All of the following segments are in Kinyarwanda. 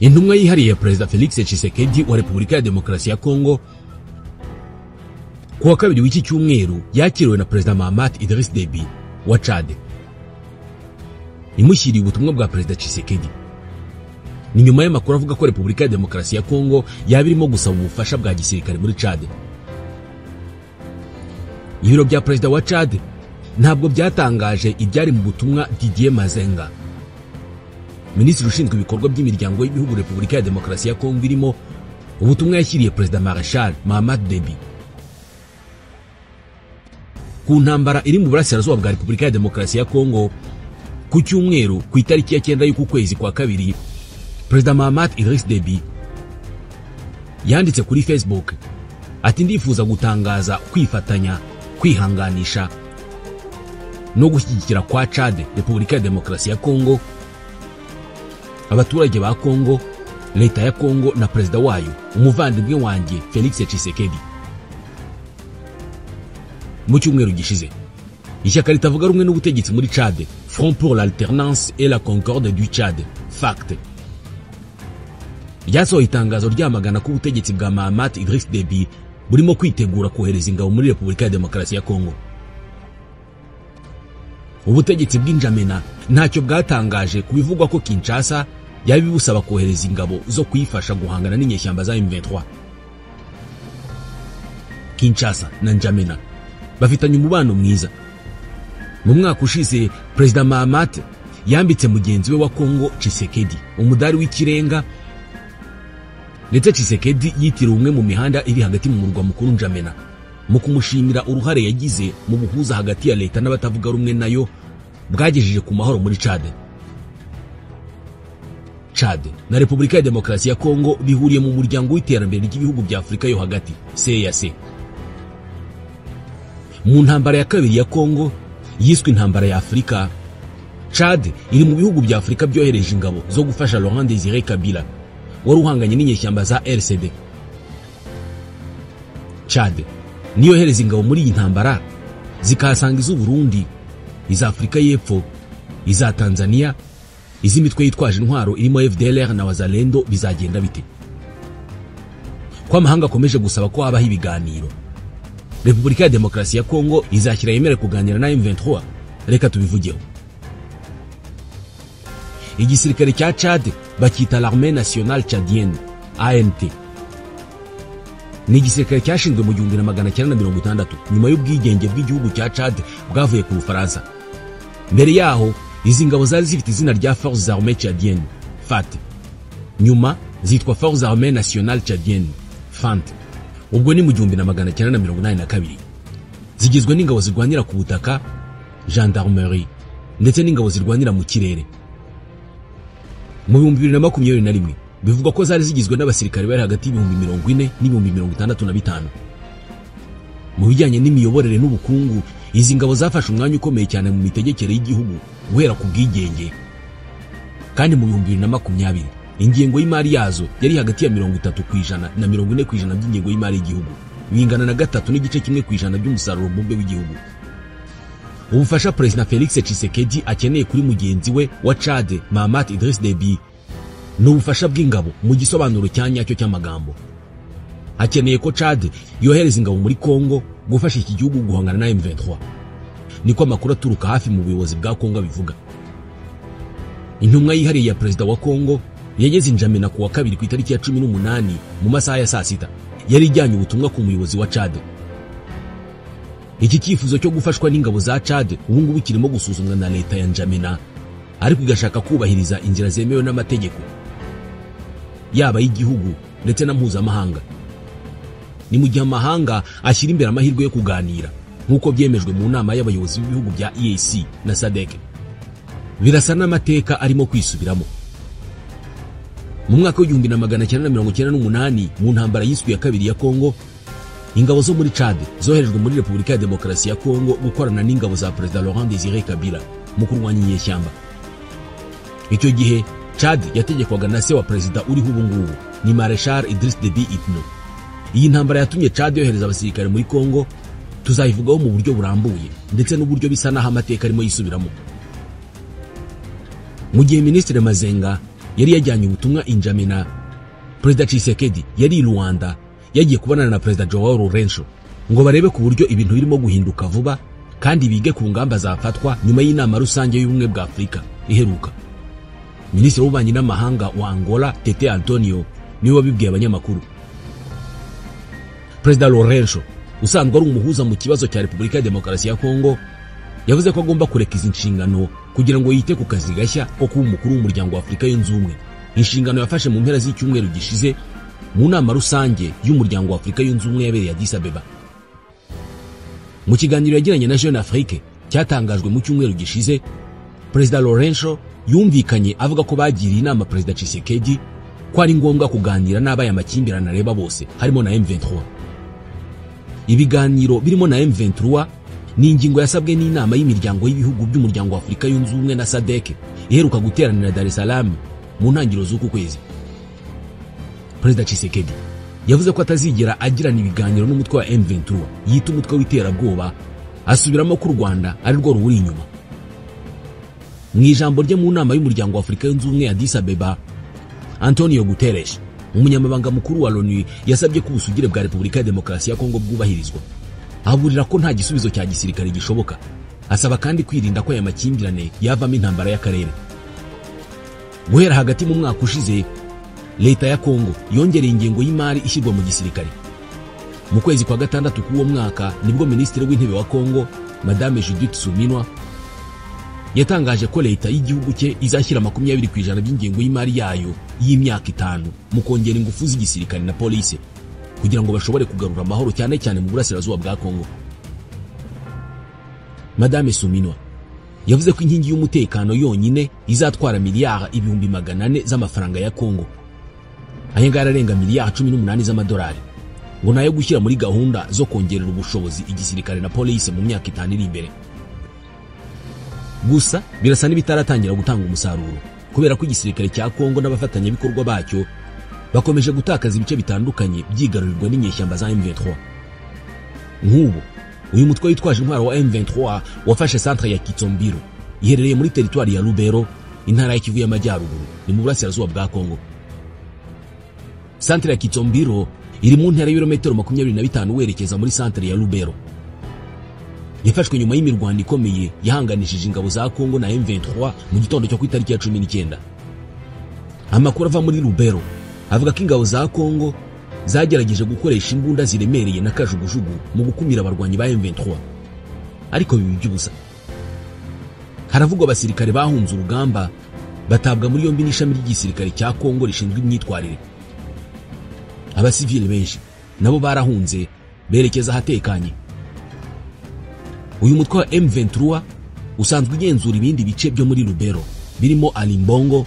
Intumwa yihariye ya Perezida Felix Tshisekedi wa Repubulika ya Demokarasi ya Kongo kuwa kabiri w'iki cyumweru yakiriwe na Perezida Mahamat Idriss Deby wa Chad. Imushyiriye ubutumwa bwa Perezida Tshisekedi. Ni nyuma y'amakuru avuga ko Repubulika ya Demokarasi ya Kongo yaba irimo gusaba ubufasha bwa gisirikare muri Chad. Ibiro bya Perezida wa Chad ntabwo byatangaje ibyari mu butumwa Didier Mazenga, Minisitiri ushinzwe ibikorwa by'imiryango y'ibihugu Repubulika ya Demokarasi ya Kongo irimo, ubutumwa yashyiriye Perezida Marshal Mahamat Deby ku ntambara iri mu burasirazuba bwa Repubulika ya Demokarasi ya Kongo. Ku cyumweru ku itariki ya 9 y'uku kwezi kwa kabiri, Perezida Mahamat Idriss Deby yanditse kuri Facebook ati ndifuza gutangaza kwifatanya, kwihanganisha no gushyigikira kwa Chad, Repubulika ya Demokarasi ya Kongo, abaturage ba Kongo, leta ya Kongo na perezida wayo umuvandimwe wanjye Felix Tshisekedi. Mu cyumweru gishize, ishyaka ritavuga rumwe n'ubutegetsi muri Chad, Front pour l'Alternance et la Concorde du Tchad, FACT, ryasohoye itangazo ryamagana ko ubutegetsi bwa Mahamat Idriss Deby burimo kwitegura kohereza ingabo muri Repubulika ya Demokarasi ya Kongo. Ubutegetsi bw'Injamena ntacyo bwatangaje kubivugwa ko Kinshasa yabi busaba kohereza ingabo zo kuyifasha guhangana n'inyeshyamba za M23. Kinshasa na Njamena bafitanye umubano mwiza. Mu mwaka ushize, Perezida Mahamat yambitse mugenzi we wa Kongo Tshisekedi umudari w'ikirenga, ndetse Tshisekedi yitiriwe umwe mu mihanda iri hagati mu murwa mukuru Njamena mu kumushimira uruhare yagize mu buhuza hagati ya leta n'abatavuga rumwe nayo bwagejeje ku mahoro muri Chad. Chad na Repubulika ya Demokarasi ya Kongo bihuriye mu muryango w'iterambere ry'ibihugu bya Afurika yo hagati, CEEAC. Mu ntambara ya kabiri ya Kongo yiswe intambara ya Afurika, Chad iri mu bihugu bya Afurika byohereje ingabo zo gufasha Laurent Désiré Kabila wari uhanganye n'inyeshyamba za RCD. Chad niyo hereza ingabo muri iyi ntambara zikahasanga iz'u Burundi, iza Afurika y'Epfo, iza Tanzania, iz'imitwe yitwaje intwaro irimo FDLR na Wazalendo. Bizagenda bite? Kwa mahanga akomeje gusaba ko habaho ibiganiro. Repubulika ya Demokarasi ya Kongo izashyira yemere kuganira na M23. Reka tubivugeho. Igisirikare cya Chad bakita l'Armée Nationale Tchadienne, ANT. Ni igisirikare cyashinzwe mu 1960 nyuma y'ubwigenge bw'igihugu cya Chad bwavuye ku Bufaransa. Mbere yaho izi ngabo zari zifite izina rya Forces Armées Tchadiennes, FAT. Nyuma zitwa Forces Armées Nationales Tchadiennes, FANT. Ubwo ni mu 1982. Zigizwe n'ingabo zirwanira ku butaka, gendarmerie, ndetse n'ingabo zirwanira mu kirere. Mu 2021 bivugwa ko zari zigizwe n'abasirikare bari hagati y'ibihumbi 40 n'ibihumbi 65. Mu bijyanye n'imiyoborere n'ubukungu, izi ngabo zafashe umwanya ukomeye cyane mu mitegekere y'igihugu guhera ku bwigenge. Kandi mu 2020 ingengo y'imari yazo yari hagati ya 30% na 40% by'ingengo y'imari y'igihugu, bingana na 3.1% by'umusaruro mbumbe w'igihugu. Ubufasha Perezida Felix Tshisekedi akeneye kuri mugenzi we wa Chad Mahamat Idriss Deby ni ubufasha bw'ingabo mu gisobanuro cya nyacyo cy'amagambo. Akeneye ko Chad yohereza ingabo muri Kongo gufasha iki gihugu guhangana na M23. Niko amakuru aturuka hafi mu buyobozi bwa Kongo bivuga. Intumwa yihariye ya Perezida wa Kongo yageze Njamena kuwa kabiri ku itariki ya 18 mu masaha ya saa sita. Yari ijyanye ubutumwa ku muyobozi wa Chad. Iki cyifuzo cyo gufashwa n'ingabo za Chad ubu ngubu kirimo gusuzumwa na leta ya Njamena, ariko igashaka kubahiriza inzira zemewe n'amategeko yaba y'igihugu ndetse na mpuzamahanga. Ni mu gihe amahanga ashyira imbere amahirwe yo kuganira nk'uko byemejwe mu nama y'abayobozi b'ibihugu bya EAC na SADC. Birasa n'amateka arimo kwisubiramo. Mu mwaka wa 1998 mu ntambara yiswe ya kabiri ya Kongo, ingabo zo muri Chad zoherejwe muri Repubulika ya Demokarasi ya Kongo gukorana n'ingabo za Perezida Laurent Désiré Kabila mu kurwanya inyeshyamba. Icyo gihe Chad yategekwaga na se wa perezida uriho ubu ngubu, ni Marshal Idriss Deby Itno. Iyi ntambara yatumye Chad yohereza abasirikare muri Kongo. Tuzayivugaho mu buryo burambuye ndetse n'uburyo bisa naho amateka arimo yisubiramo. Mu gihe Minisitiri Mazenga yari yajyanye ubutumwa Injamena. Perezida Tshisekedi yari i Rwanda yagiye kubonana na Perezida Joao Lourenço ngo barebe ku buryo ibintu birimo guhinduka vuba kandi bige ku ngamba zafatwa nyuma y'inama rusange y'ubumwe bwa Afurika iheruka. Minisitiri w'ububanyi n'amahanga wa Angola Tete Antonio niwe wabibwiye abanyamakuru. Perezida Lourenço usanzwe ari umuhuza mu kibazo cya Repubulika ya Demokarasi ya Kongo yavuze ko agomba kureka izi nshingano kugira ngo yite ku kazi gashya ko kuba umukuru w'umuryango wa Afurika yunze ubumwe. Inshingano yafashe mu mpera z'icyumweru gishize mu nama rusange y'umuryango wa Afurika yunze ubumwe yabereye Addis Abeba. Mu kiganiro yagiranye na Jeune Afrique cyatangajwe mu cyumweru gishize, Perezida Lourenço yumvikanye avuga ko bagiriye inama Perezida Tshisekedi ko ari ngombwa kuganira n'abaye amakimbirane areba bose harimo na M23. Ibiganiro birimo na M23 ni ingingo yasabwe n'inama y'imiryango y'ibihugu by'umuryango wa Afurika yunze ubumwe na SADC iheruka guteranira Dar es Salaam mu ntangiriro z'uku kwezi. Perezida Tshisekedi yavuze ko atazigera agirana ibiganiro n'umutwe wa M23 yita umutwe w'iterabwoba, asubiramo ko u Rwanda ari rwo ruwuri inyuma. Mu ijambo rye mu nama y'umuryango wa Afurika yunze ubumwe ya Addis Abeba, Antonio Guterres, umunyamabanga mukuru wa Loni, yasabye ko ubusugire bwa Repubulika ya Demokarasi ya Kongo bwubahirizwa. Aburira ko nta gisubizo cya gisirikare gishoboka. Asaba kandi kwirinda ko aya makimbirane yavamo intambara y'akarere. Guhera hagati mu mwaka ushize, leta ya Kongo yongereye ingengo y'imari ishyirwa mu gisirikare. Mu kwezi kwa gatandatu k'uwo mwaka nibwo Minisitiri w'Intebe wa Kongo Madame Judith Suminwa yatangaje ko leta y'igihugu cye izashyira 20% by'ingengo y'imari yayo y'imyaka 5 mu kongera ingufu z'igisirikare na police kugira ngo bashobore kugarura amahoro cyane cyane mu burasirazuba bwa Kongo. Madame Suminwa yavuze ko inkingi y'umutekano yonyine izatwara miliyari 400 z'amafaranga ya Kongo. Ayengara arenga miliyari 18 z'amadolari ngo nayo gushyira muri gahunda zo kongerera ubushobozi igisirikare na police mu myaka 5 iri imbere. Gusa birasa n'ibitaratangira gutanga umusaruro kubera ko igisirikare cya Kongo n'abafatanyabikorwa bacyo bakomeje gutakaza ibice bitandukanye byigarurirwa n'inyeshyamba za M23. Nk'ubu uyu mutwe witwaje intwaro wa M23 wafashe centre ya Kitombiro iherereye muri teritwari ya Lubero, intara ya Kivu y'Amajyaruguru, ni mu burasirazuba bwa Kongo. Centre ya Kitombiro iri mu ntera y'ibirometero 25 werekeza muri centre ya Lubero. Yafashwe nyuma y'imirwano ikomeye yahanganishije ingabo za Kongo na M23 mu gitondo cyo ku itariki ya 19. Amakuru ava muri Lubero avuga ko ingabo za Kongo zagerageje gukoresha imbunda ziremereye na kajugujugu mu gukumira abarwanyi ba M23, ariko bibi by'ubusa. Haravugwa abasirikare bahunze urugamba batabwa muri yombi n'ishami ry'igisirikare cya Kongo rishinzwe imyitwarire. Abasivile benshi nabo barahunze berekeza ahatekanye. Uyu mutwe wa M23 usanzwe ugenzura ibindi bice byo muri Lubero birimo Alimbongo,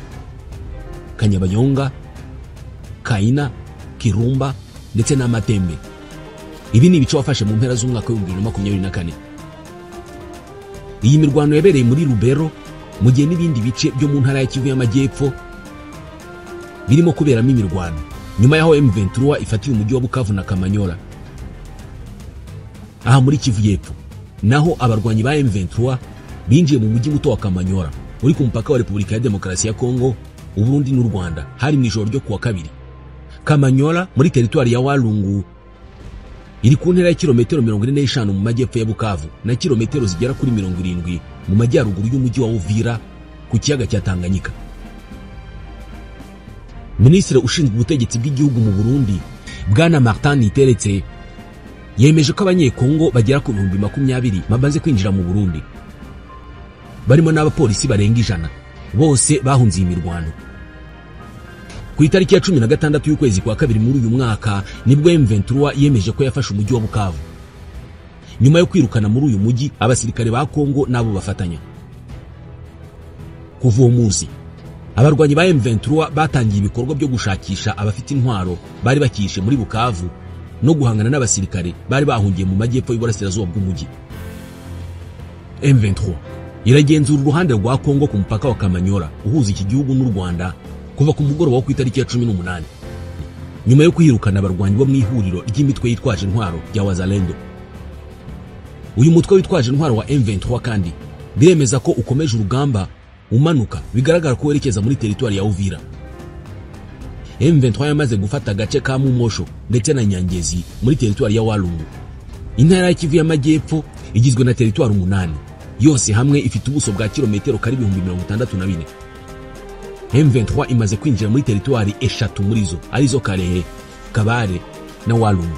Kanyabayonga, Kaina, Kirumba ndetse na Matembe. Ibi ni ibice wafashe mu mpera z'umwaka wa 2024. Iyi mirwano yabereye muri Lubero mu gihe n'ibindi bice byo mu ntara ya Kivu y'Amajyepfo birimo kuberamo imirwano nyuma yaho M23 ifatiye umujyi wa Bukavu na Kamanyola. Aha muri Kivu y'Epfo naho abarwanyi ba M23 binjiye mu mujyi muto wa Kamanyola uri ku mupaka wa Repubulika ya Demokarasi ya Kongo, Uburundi n'u Rwanda hari mu ijoro ryo kuwa kabiri. Kamanyola muri teritwari ya Walungu iri ku ntera ya kilometero 45 mu majyepfo ya Bukavu na kilometero zigera kuri 70 mu majyaruguru y'umujyi wa Uvira ku kiyaga cya Tanganyika. Minisitiri ushinzwe ubutegetsi bw'igihugu mu Burundi Bwana Martin Niteretse yemeje ko abanyekongo bagera ku 20,000 bamaze kwinjira mu Burundi, barimo n'abapolisi barenga 100 bose bahunze imirwano. Ku itariki ya 16 y'ukwezi kwa kabiri muri uyu mwaka nibwo M23 yemeje ko yafashe umujyi wa Bukavu. Nyuma yo kwirukana muri uyu mujyi abasirikare ba Kongo nabo bafatanya. Kuva uwo munsi abarwanyi ba M23 batangiye ibikorwa byo gushakisha abafite intwaro bari bakishe muri Bukavu no guhangana n'abasirikare bari bahungiye mu majyepfo y'uburasirazuba bw'umujyi. M23 iragenzura uruhande rwa Kongo ku mupaka wa Kamanyola uhuza iki gihugu n'u Rwanda kuva ku mugoroba wo ku itariki ya 18 nyuma yo kwirukana abarwanyi bo mu ihuriro ry'imitwe yitwaje intwaro rya Wazalendo. Uyu mutwe witwaje intwaro wa M23 kandi biremeza ko ukomeje urugamba umanuka, bigaragara ko werekeza muri teritwari ya Uvira. M23 yamaze gufata agace ka Mumosho ndetse na Nyangezi muri teritwari ya Walungu. Intara ya Kivu y'Amajyepfo igizwe na teritwari 8 yose hamwe ifite ubuso bwa kilometero kari 1064. M23 imaze kwinjira muri teritwari 3 muri zo arizo Kalehe, Kabare na Walungu.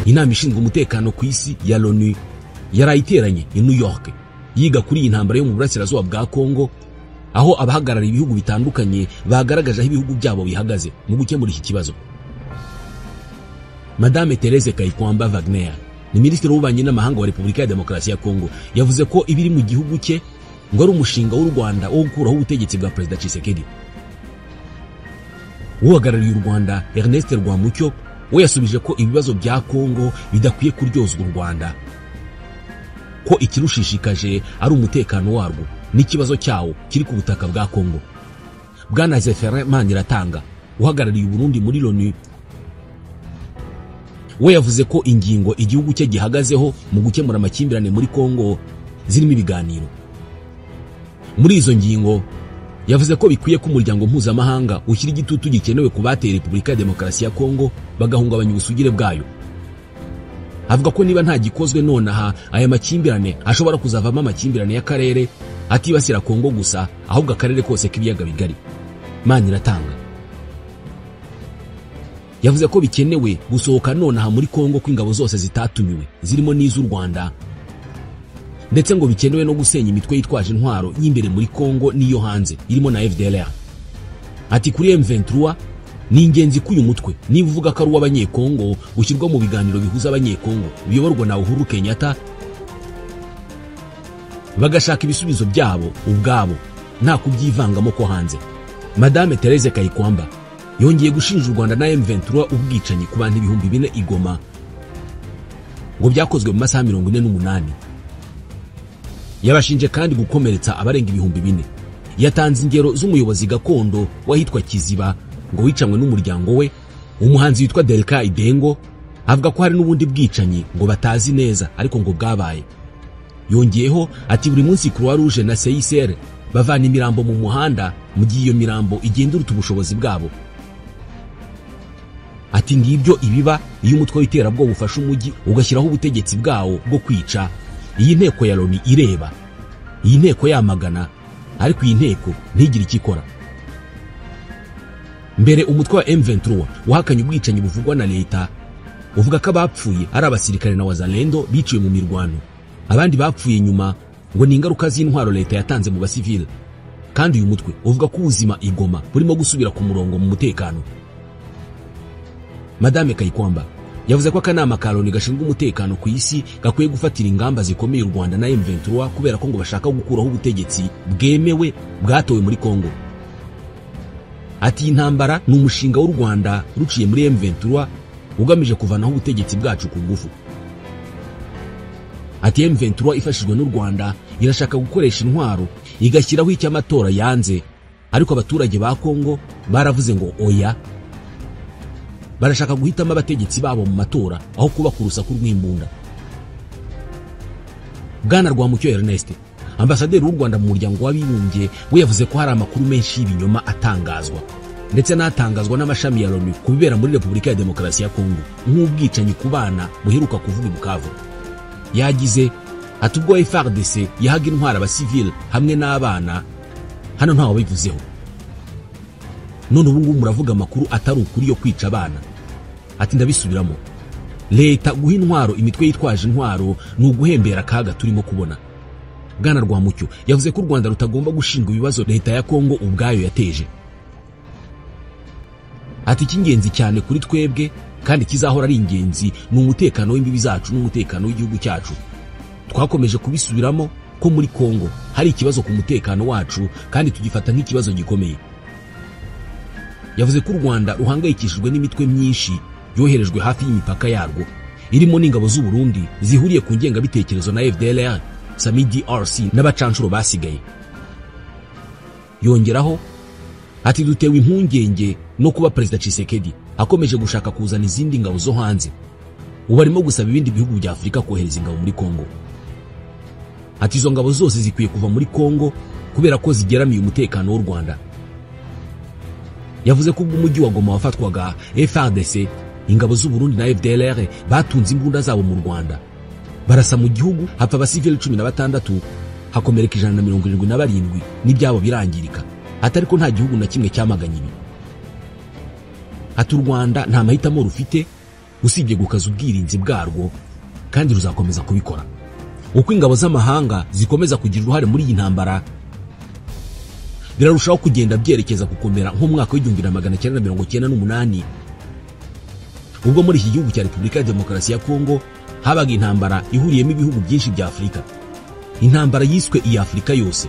Inama ishinzwe umutekano ku isi ya LONU yarayiteranye i New York yiga kuri iyi ntambara yo mu burasirazuba bwa Kongo, aho abahagarariye ibihugu bitandukanye bagaragaje aho ibihugu byabo bihagaze mu gukemura iki kibazo. Madame Therese Kayikwamba Wagner ni minisitiri w'ububanyi n'amahanga wa Repubulika ya Demokarasi ya Kongo, yavuze ko ibiri mu gihugu cye ngo ari umushinga w'u Rwanda wo gukuraho ubutegetsi bwa Perezida Tshisekedi. Uhagarariye u Rwanda Ernest Rwamucyo we yasubije ko ibibazo bya Kongo bidakwiye kuryozwa u Rwanda, ko ikirushishikaje ari umutekano warwo n'ikibazo cyawo kiri ku butaka bwa Kongo. Bwana Zeferin Maniratanga uhagarariye Burundi muri LONU we yavuze ko ingingo igihugu cye gihagazeho mu gukemura amakimbirane muri Kongo zirimo ibiganiro. Muri izo ngingo yavuze ko bikwiye ko umuryango mpuzamahanga ushyira igitutu gikenewe ku bateye Repubulika ya Demokarasi ya Kongo bagahungabanya ubusugire bwayo. Avuga ko niba nta gikozwe nonaha aya makimbirane ashobora kuzavamo amakimbirane y'akarere atibasira Kongo gusa, ahubwo akarere kose k'ibiyaga bigari. Maniratanga yavuze ko bikenewe gusohoka nonaha muri Kongo kw'ingabo zose zitatumiwe zirimo n'iz'u Rwanda, ndetse ngo bikenewe no gusenya imitwe yitwaje intwaro y'imbere muri Kongo n'iyo hanze irimo na FDLR. Ati kuri M23 ni ingenzi ko uyu mutwe niba uvuga ko ari uw'abanyekongo ushyirwa mu biganiro bihuza abanyekongo biyoborwa na Uhuru Kenyatta, bagashaka ibisubizo byabo ubwabo nta kubyivangamo ko hanze. Madame Therese Kayikwamba yongeye gushinja u Rwanda na M23 ubwicanyi ku bantu 4,000 i Goma ngo byakozwe mu masaha 48. Yabashinje kandi gukomeretsa abarenga 4,000. Yatanze ingero z'umuyobozi gakondo wahitwa Kiziba ngo wicamwe n'umuryango we, umuhanzi witwa Delka Idengo, avuga ko hari n'ubundi bwicanyi ngo batazi neza ariko ngo bwabaye. Yongeyeho ati buri munsi Croix Rouge na CICR bavana imirambo mu muhanda mu gihe iyo mirambo igenda uruta ubushobozi bwabo. Ati ngibyo ibiba iyo umutwe w'iterabwoba ufasha umujyi ugashyiraho ubutegetsi bwawo bwo kwica. Iyi nteko ya LONU ireba, iyi nteko yamagana, ariko iyi nteko ntigire ikikora. Mbere umutwe wa M23 wahakanye ubwicanyi buvugwa na leta, uvuga ko abapfuye ari abasirikare na wazalendo biciwe mu mirwano. Abandi bapfuye nyuma ngo ni ingaruka z'intwaro leta yatanze mu basivile, kandi uyu mutwe uvuga ko ubuzima i Goma burimo gusubira ku murongo mu mutekano. Madame Kayikwamba yavuze ko akanama ka LONU gashinzwe umutekano ku isi gakwiye gufatira ingamba zikomeye u Rwanda na M23 kubera ko ngo bashaka gukuraho ubutegetsi bwemewe bwatowe muri Kongo. Ati intambara ni umushinga w'u Rwanda ruciye muri M23 ugamije kuvanaho ubutegetsi bwacu ku ngufu. Ati M23 ifashijwe n'u Rwanda irashaka gukoresha intwaro igashyiraho icy'amatora yanze, ariko abaturage ba Kongo baravuze ngo oya. Barashaka guhitamo abategetsi babo mu matora aho kuba ku rusaku rw'imbunda. Bwana Rwamucyo Ernest, ambasaderi w'u Rwanda mu muryango w'abibumbye, we yavuze ko hari amakuru menshi y'ibinyoma atangazwa ndetse n'atangazwa n'amashami ya LONU kubibera muri Repubulika ya Demokarasi ya Kongo, nk'ubwicanyi ku bana buheruka kuvuga i Bukavu. Yagize ati ubwo FARDC yahaga intwara abasivile hamwe n'abana, hano ntawe bivuzeho. None ubu ngubu muravuga amakuru atari ukuri yo kwica abana. Ati ndabisubiramo, leta guha intwaro imitwe yitwaje intwaro ni uguhembera akaga turimo kubona. Bwana Rwamucyo yavuze ko u Rwanda rutagomba gushinga ibibazo leta ya Kongo ubwayo yateje. Ati icy'ingenzi cyane kuri twebwe kandi kizahora ari ingenzi ni umutekano w'imbibi zacu n'umutekano w'igihugu cyacu. Twakomeje kubisubiramo ko muri Kongo hari ikibazo ku mutekano wacu kandi tugifata nk'ikibazo gikomeye. Yavuze ko u Rwanda ruhangayikishijwe n'imitwe myinshi yoherejwe hafi y'imipaka yarwo, irimo n'ingabo z'u Burundi zihuriye ku ngengabitekerezo na FDLR, Sami DRC n'abacanshuro basigaye. Yongeraho ati dutewe impungenge no kuba Perezida Tshisekedi akomeje gushaka kuzana izindi ngabo zo hanze, ubu arimo gusaba ibindi bihugu bya Afurika kohereza ingabo muri Kongo. Ati izo ngabo zose zikwiye kuva muri Kongo kubera ko zigeramiye umutekano w'u Rwanda. Yavuze ko ubwo umujyi wa Goma wafatwaga, FARDC, ingabo z'u Burundi na FDLR batunze imbunda zabo mu Rwanda, barasa mu gihugu, hapfa abasivili 16, hakomereka 177 n'ibyabo birangirika. Atari ko nta gihugu na kimwe cyamaganye ibi. Ati u Rwanda nta mahitamo rufite usibye gukaza ubwirinzi bwarwo, kandi ruzakomeza kubikora. Uko ingabo z'amahanga zikomeza kugira uruhare muri iyi ntambara, birarushaho kugenda byerekeza gukomera nk'umwaka w'1998, ubwo muri iki gihugu cya Repubulika ya Demokarasi ya Kongo habaga intambara ihuriyemo ibihugu byinshi bya Afurika, intambara yiswe iya Afurika yose.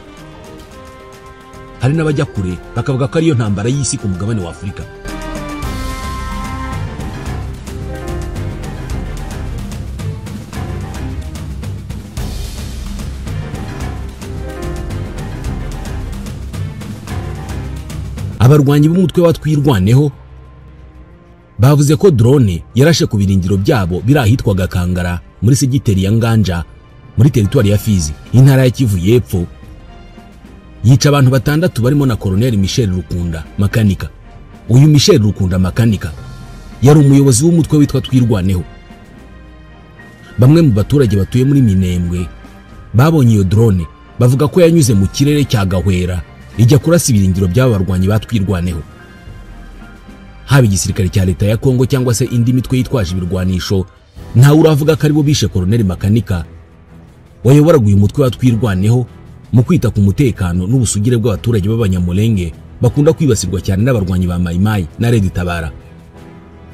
Hari n'abajya kure bakavuga ko ariyo ntambara y'isi ku mugabane wa Afurika. Abarwanyi b'umutwe wa Twirwaneho bavuze ko drone yarashe ku birindiro byabo biri ahitwaga Kangara muri segiteri ya Nganja muri teritwari ya Fizi, intara ya Kivu y'Epfo, yica abantu 6 barimo na Colonel Michel Rukunda Makanika. Uyu Michel Rukunda Makanika yari umuyobozi w'umutwe witwa Twirwaneho. Bamwe mu baturage batuye muri Minembwe babonye iyo drone bavuga ko yanyuze mu kirere cya Gahwera ijya kurasa ibirindiro by'abarwanyi ba Twirwaneho. Haba igisirikare cya leta ya Kongo cyangwa se indi mitwe yitwaje ibirwanisho, ntawe uravuga ko aribo bishe Colonel Makanika wayoboraga uyu mutwe wa Twirwaneho mu kwita ku mutekano n'ubusugire bw'abaturage b'Abanyamulenge bakunda kwibasirwa cyane n'abarwanyi ba Mai Mai na Red Tabara.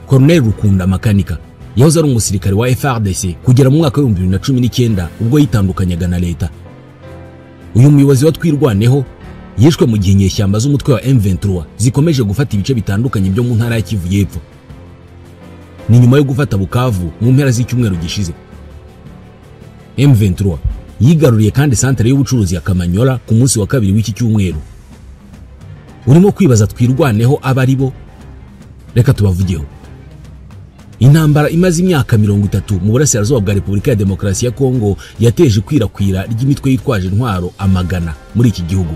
Colonel Rukunda Makanika yahoze ari umusirikare wa FARDC kugera mu mwaka wa 2019 ubwo yitandukanyaga na leta. Uyu muyobozi wa Twirwaneho yishwe mu gihe inyeshyamba z'umutwe wa M23 zikomeje gufata ibice bitandukanye byo mu ntara ya Kivu y'Epfo. Ni nyuma yo gufata Bukavu mu mpera z'icyumweru gishize. M23 yigaruriye kandi santere y'ubucuruzi ya Kamanyola ku munsi wa kabiri w'iki cyumweru. Urimo kwibaza Twirwaneho abaribo? Reka tubavugeho. Intambara imaze imyaka 30 mu burasirazuba bwa Repubulika ya Demokarasi ya Kongo yateje ikwirakwira ry'imitwe yitwaje intwaro amagana muri iki gihugu.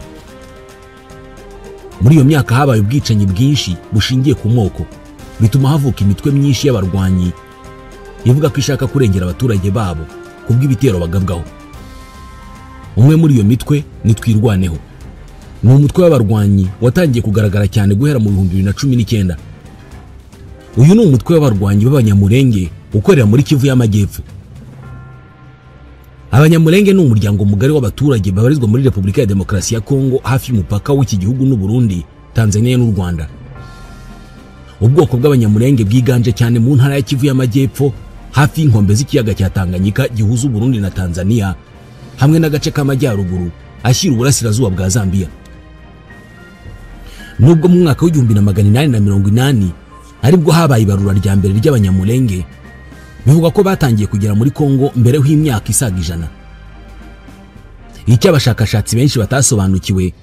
Muri iyo myaka habaye ubwicanyi bwinshi bushingiye ku moko, bituma havuka imitwe myinshi y'abarwanyi ivuga ko ishaka kurengera abaturage babo kubw'ibitero bagabwaho. Umwe muri iyo mitwe ni Twirwaneho. Ni umutwe w'abarwanyi watangiye kugaragara cyane guhera mu 2019. Uyu ni umutwe w'abarwanyi b'Abanyamulenge ukorera muri Kivu y'Amajyepfo. Abanyamulenge ni umuryango mugari w'abaturage babarizwa muri Repubulika ya Demokarasi ya Kongo hafi y'umupaka w'iki gihugu n'u Burundi, Tanzania n'u Rwanda. Ubwoko bw'Abanyamulenge bwiganje cyane mu ntara ya Kivu y'Amajyepfo hafi y'inkombe z'ikiyaga cya Tanganyika gihuza u Burundi na Tanzania, hamwe n'agace k'amajyaruguru ashyira uburasirazuba bwa Zambia. Nubwo mu mwaka w'1880 aribwo habaye ibarura rya mbere ry'Abanyamulenge, bivuga ko batangiye kugera muri Kongo mbere y'imyaka isaga 100. Icyo abashakashatsi benshi batasobanukiwe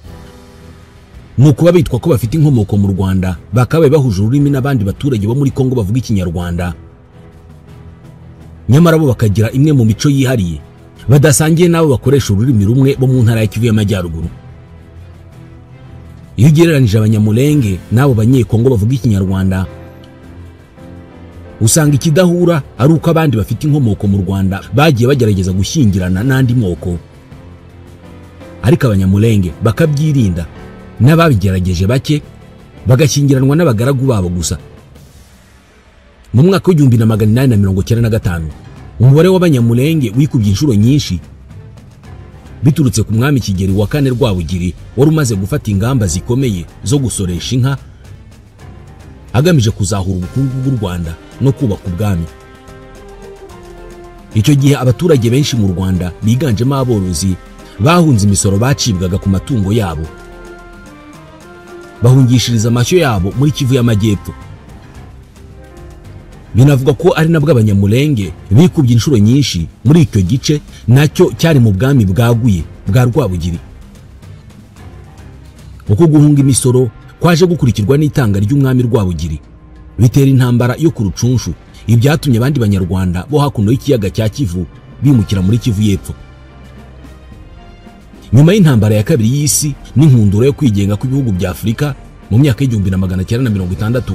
nuko babitwa ko bafite inkomoko mu Rwanda, bakabaye bahuje ururimi n'abandi baturage bo muri Kongo bavuga Ikinyarwanda, nyamara bo bakagira imwe mu mico yihariye badasangiye nabo bakoresha ururimi rumwe bo mu ntara ya Kivu y'Amajyaruguru. Iyo ugereranije Abanyamulenge nabo Banyekongo bavuga Ikinyarwanda, usanga ikidahura ari uko abandi bafite inkomoko mu Rwanda bagiye bagerageza gushyingirana n'andi moko, ariko Abanyamulenge bakabyirinda, n'ababigerageje bake bagashyingiranwa n'abagaragu babo gusa. Mu mwaka wa 1895 umubare w'Abanyamulenge wikubye inshuro nyinshi, biturutse ku mwami Kigeli wa 4 Rwabugiri wari umaze gufata ingamba zikomeye zo gusoresha inka agamije kuzahura ubukungu bw'u Rwanda no kubaka ubwami. Icyo gihe abaturage benshi mu Rwanda biganjemo aborozi bahunze imisoro bacibwaga ku matungo yabo, bahungishiriza amashyo yabo muri Kivu y'Amajyepfo. Binavuga ko ari nabwo Abanyamulenge bikubye inshuro nyinshi muri icyo gice nacyo cyari mu bwami bwaguye bwa Rwabugiri. Uko guhunga imisoro kwaje gukurikirwa n'itanga ry'umwami Rwabugiri, bitera intambara yo ku Rucunshu, ibyatumye abandi banyarwanda bo hakuno y'ikiyaga cya Kivu bimukira muri Kivu y'Epfo. Nyuma y'intambara ya kabiri y'isi n'inkundura yo kwigenga kw'ibihugu bya Afurika mu myaka y'1960,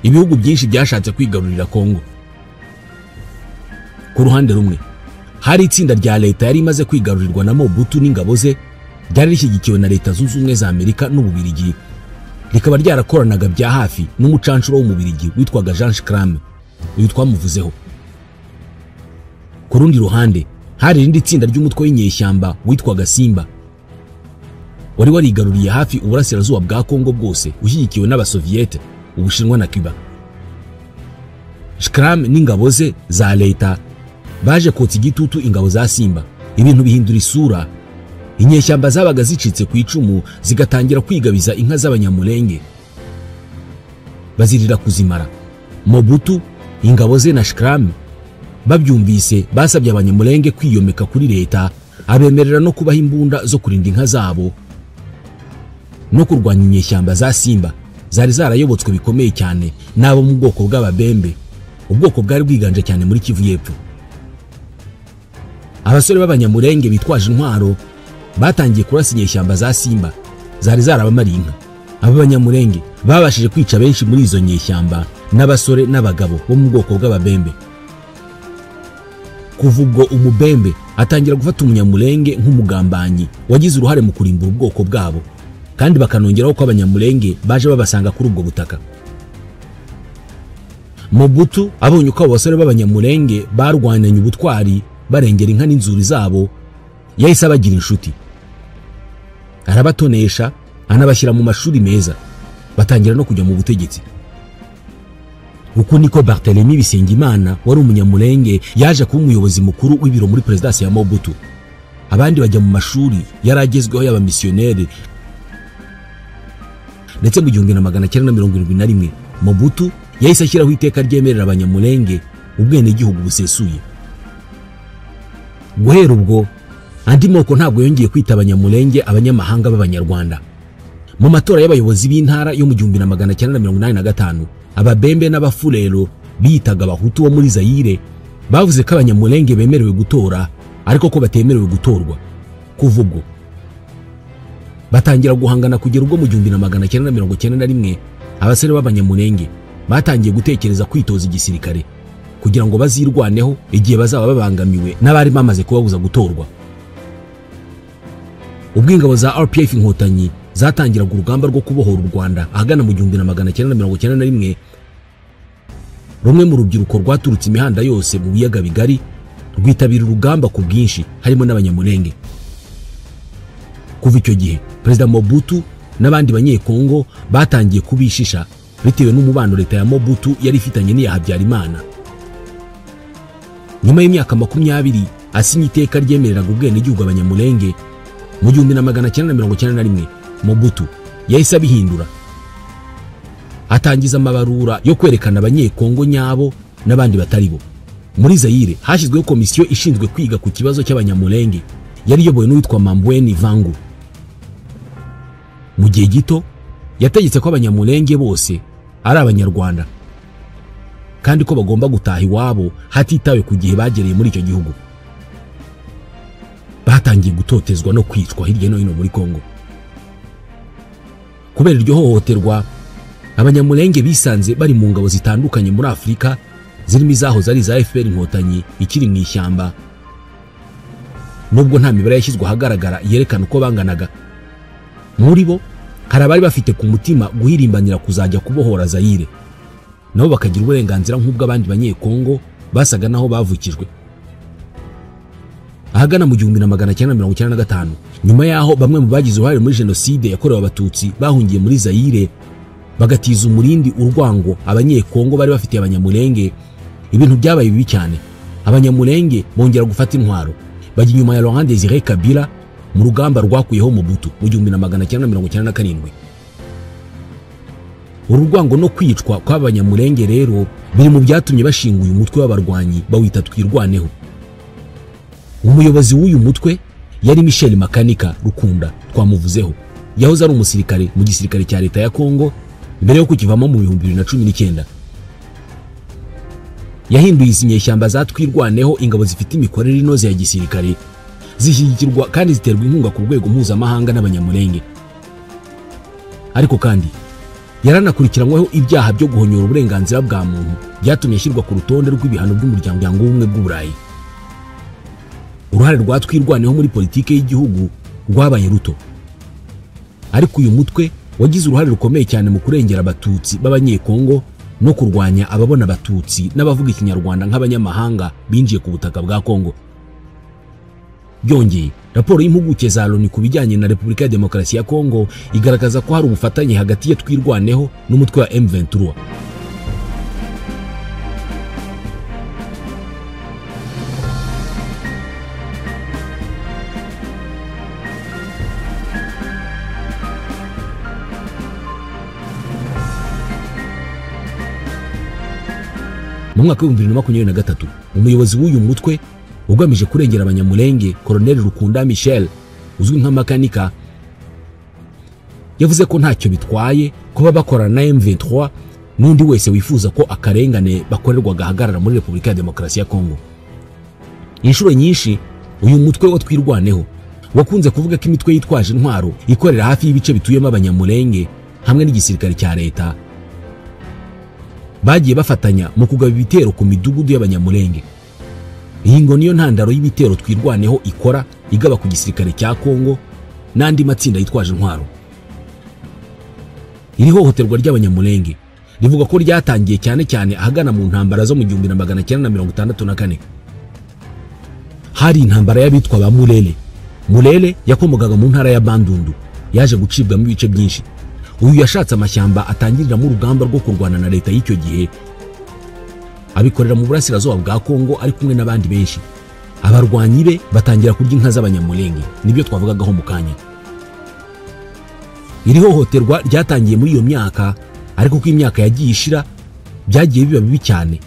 ibihugu byinshi byashatse kwigarurira Kongo. Ku ruhande rumwe hari itsinda rya leta yari imaze kwigarurirwa na Mobutu n'ingabo ze, ryari rishyigikiwe na Leta Zunze Ubumwe za Amerika n'Ububirigi, rikaba ryarakoranaga bya hafi n'umucancuro w'Umubirigi witwaga Jean Shkrame, uyu twamuvuzeho. Ku rundi ruhande hari irindi tsinda ry'umutwe w'inyeshyamba witwaga Simba, wari warigaruriye hafi uburasirazuba bwa Kongo bwose, ushyigikiwe n'Abasoviyete, Ubushinwa na Cuba. Shkrame n'ingabo ze za leta baje kotsa igitutu ingabo za Simba, ibintu bihindura isura. Inyeshyamba zabaga zicitse ku icumu zigatangira kwigabiza inka z'Abanyamulenge, bazirira kuzimara. Mobutu, ingabo ze na Shkrame babyumvise basabye Abanyamulenge kwiyomeka kuri leta, abemerera no kubaha imbunda zo kurinda inka zabo no kurwanya inyeshyamba za Simba zari zarayobotswe bikomeye cyane n'abo mu bwoko bw'Ababembe, ubwoko bwari bwiganje cyane muri Kivu y'Epfo. Abasore b'Abanyamulenge bitwaje intwaro batangiye kurasa inyeshyamba za Simba zari zarabamariye inka. Aba Banyamulenge babashije kwica benshi muri izo nyeshyamba n'abasore n'abagabo bo mu bwoko bw'Ababembe. Kuva ubwo Umubembe atangira gufata Umunyamulenge nk'umugambanyi wagize uruhare mu kurimbura ubwoko bwabo, kandi bakanongeraho ko Abanyamulenge baje babasanga kuri ubwo butaka. Mobutu abonye uko abasore b'Abanyamulenge barwananye ubutwari barengera inka n'inzuri zabo, yahise abagira inshuti, arabatonesha, anabashyira mu mashuri meza, batangira no kujya mu butegetsi. Uko niko Barthélemy Bisengimana wari Umunyamulenge yaje kuba umuyobozi mukuru w'ibiro muri presidence ya Mobutu. Abandi bajya mu mashuri yaragezweho y'abamisiyoneri, ndetse mu 1971 Mobutu yahise ashyiraho iteka ryemerera Abanyamulenge ubwene igihugu busesuye. Guhera ubwo andi moko ntabwo yongeye kwita Abanyamulenge abanyamahanga b'Abanyarwanda. Mu matora y'abayobozi b'intara yo mu 1985, Ababembe n'Abafulero biyitaga Abahutu bo muri Zaire bavuze ko Abanyamulenge bemerewe gutora ariko ko batemerewe gutorwa. Kuva ubwo batangira guhangana kugera ubwo mu 1991 abasore b'Abanyamulenge batangiye gutekereza kwitoza igisirikare kugira ngo bazirwaneho igihe bazaba babangamiwe n'abari bamaze kubabuza gutorwa. Ubwo ingabo za RPF Inkotanyi zatangiraga urugamba rwo kubohora u Rwanda ahagana mu 1991, rumwe mu rubyiruko rwaturutse imihanda yose mu biyaga bigari rwitabira urugamba ku bwinshi, harimo n'Abanyamulenge. Kuva icyo gihe Perezida Mobutu n'abandi banyekongo batangiye kubishisha bitewe n'umubano leta ya Mobutu yari ifitanye n'iya Habyarimana. Nyuma y'imyaka 20 asinya iteka ryemereraga ubwene igihugu Abanyamulenge, mu 1991 Mobutu yahise abihindura, atangiza amabarura yo kwerekana abanyekongo nyabo n'abandi batari bo. Muri Zaire hashyizweho komisiyo ishinzwe kwiga ku kibazo cy'Abanyamulenge, yari iyobowe n'uwitwa Mambweni Vangu. Mu gihe gito yategetse ko Abanyamulenge bose ari Abanyarwanda kandi ko bagomba gutaha iwabo hatitawe ku gihe bagereye muri icyo gihugu. Batangiye gutotezwa no kwicwa hirya no hino muri Kongo. Kubera iryo hohoterwa, Abanyamulenge bisanze bari mu ngabo zitandukanye muri Afurika, zirimo izahoze ari za FPR Inkotanyi ikiri mu ishyamba. Nubwo nta mibare yashyizwe ahagaragara yerekana uko banganaga, muri bo hari abari bafite ku mutima guhirimbanira kuzajya kubohora Zaire, nabo bakagira uburenganzira nk'ubw'abandi banyekongo basaga naho bavukijwe. Ahagana mu 1995, nyuma yaho bamwe mu bagize uruhare muri jenoside yakorewe Abatutsi bahungiye muri Zaire bagatiza umurindi urwango abanyekongo bari bafitiye Abanyamulenge, ibintu byabaye bibi cyane. Abanyamulenge bongera gufata intwaro bajya inyuma ya Laurent Désiré Kabila mu rugamba rwakuyeho Mobutu mu 1997. Urugwango no kwicwa kw'Abanyamulenge rero biri mu byatumye bashinguye umutwe w'abarwanyi bawita Twirwaneho. Umuyobozi w'uyu mutwe yari Michel Makanika Rukunda twamuvuzeho, yahoze ari umusirikare mu gisirikare cya leta ya Kongo mbere yo kukivamo mu 2019. Yahinduye inyeshyamba za Twirwaneho ingabo zifite imikorere inoze ya gisirikare, zishyigikirwa kandi ziterwa inkunga ku rwego mpuzamahanga n'abanyamulenge. Ariko kandi yaranakurikiranyweho ibyaha byo guhonyora uburenganzira bwa muntu byatumye ashyirwa ku rutonde rw'ibihano by'umuryango w'ubumwe bw'Uburayi. Uruhare rwa Twirwaneho muri politike y'igihugu rwabaye ruto, ariko uyu mutwe wagize uruhare rukomeye cyane mu kurengera abatutsi b'abanyekongo no kurwanya ababona abatutsi n'abavuga ikinyarwanda nk'abanyamahanga binjiye ku butaka bwa Kongo. Byongeye, raporo y'impuguke za Loni ku bijyanye na Repubulika ya Demokarasi ya Kongo igaragaza ko hari ubufatanye hagati ya Twirwaneho n'umutwe wa M23. Mu mwaka wa 2023 umuyobozi w'uyu mutwe ugamije kurengera abanyamulenge Colonel Rukunda Michel uzwi nka Makanika yavuze ko ntacyo bitwaye kuba bakorana na M23 n'undi wese wifuza ko akarengane bakorerwa gahagarara muri Repubulika ya Demokarasi ya Kongo. Inshuro nyinshi uyu mutwe wa Twirwaneho wakunze kuvuga ko imitwe yitwaje intwaro ikorera hafi y'ibice bituyemo abanyamulenge hamwe n'igisirikare cya leta bagiye bafatanya mu kugaba ibitero ku midugudu y'abanyamulenge. Iyi ngo niyo ntandaro y'ibitero Twirwaneho ikora igaba ku gisirikare cya Kongo n'andi matsinda yitwaje intwaro. Iri hohoterwa ry'abanyamulenge rivuga ko ryatangiye cyane cyane ahagana mu ntambara zo mu 1964. Hari intambara y'abitwa ba Mulele. Mulele yakomogaga mu ntara ya Bandundu, yaje gucibwamo ibice byinshi. Uyu yashatse amashyamba atangirira mu rugamba rwo kurwana na leta y'icyo gihe, abikorera mu burasirazuba bwa Kongo ari kumwe n'abandi benshi. Abarwanyi be batangira kurya inka z'abanyamulenge, nibyo twavugagaho mu kanya. Iri hohoterwa ryatangiye muri iyo myaka, ariko ko imyaka yagiye ishira byagiye biba bibi cyane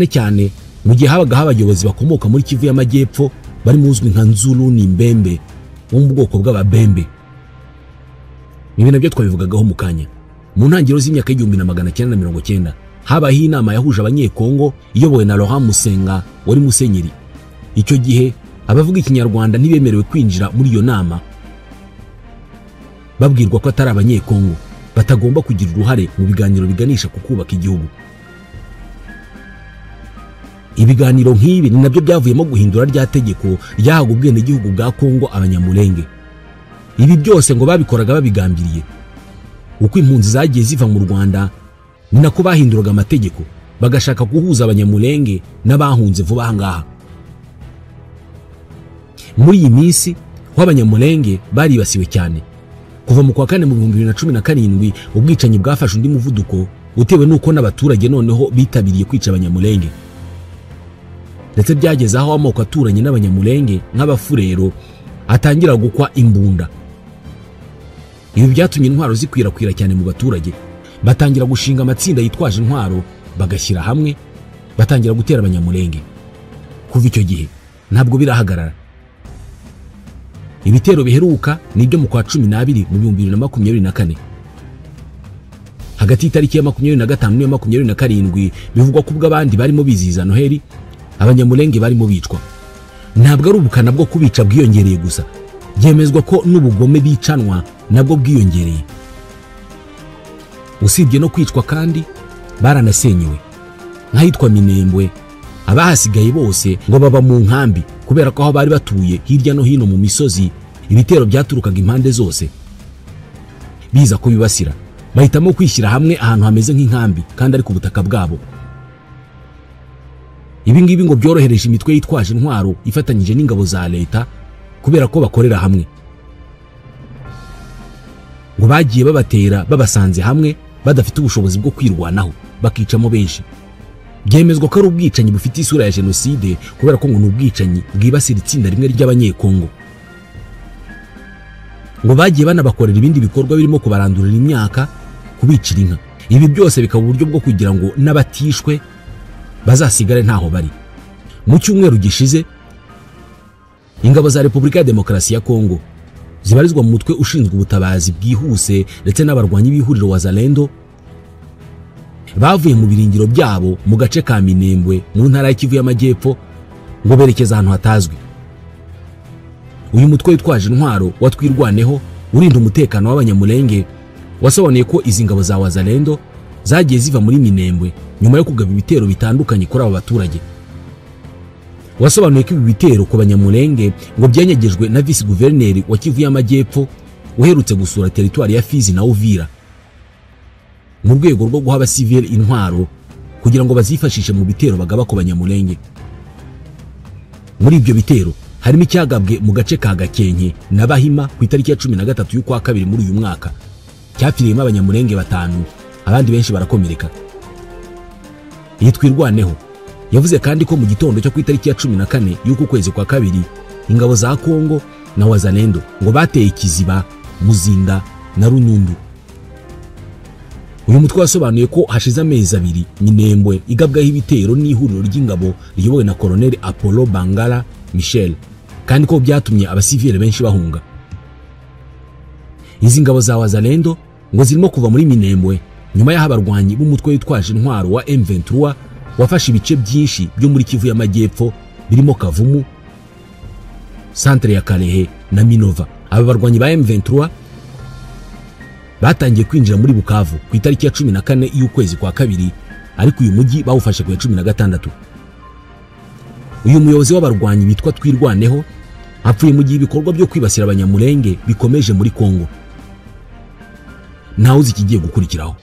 cyane mu gihe habaga abayobozi bakomoka muri Kivu y'Amajyepfo bari muzwi nka Nzulu n'imbembe wo mu bwoko bw'ababembe. Ibi nabyo twabivugagaho mu kanya. Mu ntangiriro z'imyaka y'1990 habaho inama yahuje abanyekongo iyobowe na Laurent Musenga wari musenyeri. Icyo gihe abavuga ikinyarwanda ntibemerewe kwinjira muri iyo nama, babwirwa ko atari abanyekongo batagomba kugira uruhare mu biganiro biganisha ku kubaka igihugu. Ibiganiro nk'ibi ni nabyo byavuyemo guhindura rya tegeko ryahaga ubwene igihugu bwa Kongo abanyamulenge. Ibi byose ngo babikoraga babigambiriye. Uko impunzi zagiye ziva mu Rwanda ni nako bahinduraga amategeko bagashaka guhuza abanyamulenge n'abahunze vuba ahangaha. Muri iyi minsi w'abanyamulenge baribasiwe cyane. Kuva mu kwa kane mu 2017 ubwicanyi bwafashe undi muvuduko utewe nuko n'abaturage noneho bitabiriye kwica abanyamulenge. Ndetse byageze aho amoko aturanye n'abanyamulenge nk'abafurero atangira gukwa imbunda. Ibi byatumye intwaro zikwirakwira cyane mu baturage, batangira gushinga amatsinda yitwaje intwaro bagashyira hamwe, batangira gutera abanyamulenge. Kuva icyo gihe ntabwo birahagarara. Ibitero biheruka nibyo mu kwa 12 mu 2024. Hagati y'itariki ya 25 n'iya 27 bivugwa ko ubw'abandi barimo bizihiza Noheli, abanyamulenge barimo bicwa. Ntabwo ari ubukana bwo kubica bwiyongereye gusa, byemezwa ko n'ubugome bicanwa nabwo bwiyongereye. Usibye no kwicwa kandi baranasenyewe. Nk'ahitwa Minembwe, abahasigaye bose ngo baba mu nkambi kubera ko aho bari batuye hirya no hino mu misozi ibitero byaturukaga impande zose. Biza ko bibasira, bahitamo kwishyira hamwe ahantu hameze nk'inkambi kandi ari ku butaka bwabo. Ibi ngibi ngo byorohereje imitwe yitwaje intwaro ifatanyije n'ingabo za leta kubera ko bakorera hamwe. Ngo bagiye babatera babasanze hamwe badafite ubushobozi bwo kwirwanaho, bakicamo benshi. Byemezwa ko ari ubwicanyi bufite isura ya jenoside kubera ko ngo n'ubwicanyi bwibasira itsinda rimwe ry'abanyekongo. Ngo bagiye banabakorera ibindi bikorwa birimo kubarandurira imyaka, kubicira inka. Ibi byose bikaba uburyo bwo kugira ngo n'abatishwe bazasigare ntaho bari. Mu cyumweru gishize ingabo za Repubulika ya Demokarasi ya Kongo zibarizwa mu mutwe ushinzwe ubutabazi bwihuse ndetse n'abarwanyi b'ihuriro Wazalendo bavuye mu birindiro byabo mu gace ka Minembwe mu ntara ya Kivu y'Amajyepfo ngo berekeza ahantu hatazwi. Uyu mutwe witwaje intwaro watwirwaneho urinda umutekano w'abanyamulenge wasobanuye ko izi ngabo za Wazalendo zagiye ziva muri Minembwe nyuma yo kugaba ibitero bitandukanye kuri aba baturage. Wasobanuye ko ibi bitero ku banyamulenge ngo byanyagejwe na vice guverneri wa Kivu y'Amajyepfo uherutse gusura teritwari ya Fizi na Uvira mu rwego rwo guha abasivile intwaro kugira ngo bazifashishe mu bitero bagaba ku banyamulenge. Muri ibyo bitero harimo icyagabwe mu gace ka Gakenke na Bahima ku itariki ya 13 y'ukwa kabiri muri uyu mwaka cyapfiriyemo abanyamulenge 5 abandi benshi barakomereka. Yitwirwaneho yavuze kandi ko mu gitondo cyo ku itariki ya 14 y'uku kwezi kwa kabiri ingabo za Kongo na Wazalendo ngo bateye Kiziba, Muzinda na Runyundu. Uyu mutwe wasobanuye ko hashize amezi 2 Minembwe igabwaho ibitero n'ihuriro ry'ingabo riyobowe na Colonel Apollo Bangala Michel kandi ko byatumye abasivile benshi bahunga. Izi ngabo za Wazalendo ngo zirimo kuva muri Minembwe nyuma y'aho abarwanyi b'umutwe witwaje intwaro wa M23 wafashe ibice byinshi byo muri Kivu y'Amajyepfo birimo Kavumu, Centre ya Kalehe na Minova. Aba barwanyi ba M23 batangiye kwinjira muri Bukavu ku itariki ya 14 y'ukwezi kwa kabiri ariko uyu mujyi bawufashe ku ya 16. Uyu muyobozi w'abarwanyi bitwa Twirwaneho apfuye mu gihe ibikorwa byo kwibasira abanyamulenge bikomeje muri Kongo. Ntawe uzi ikigiye gukurikiraho.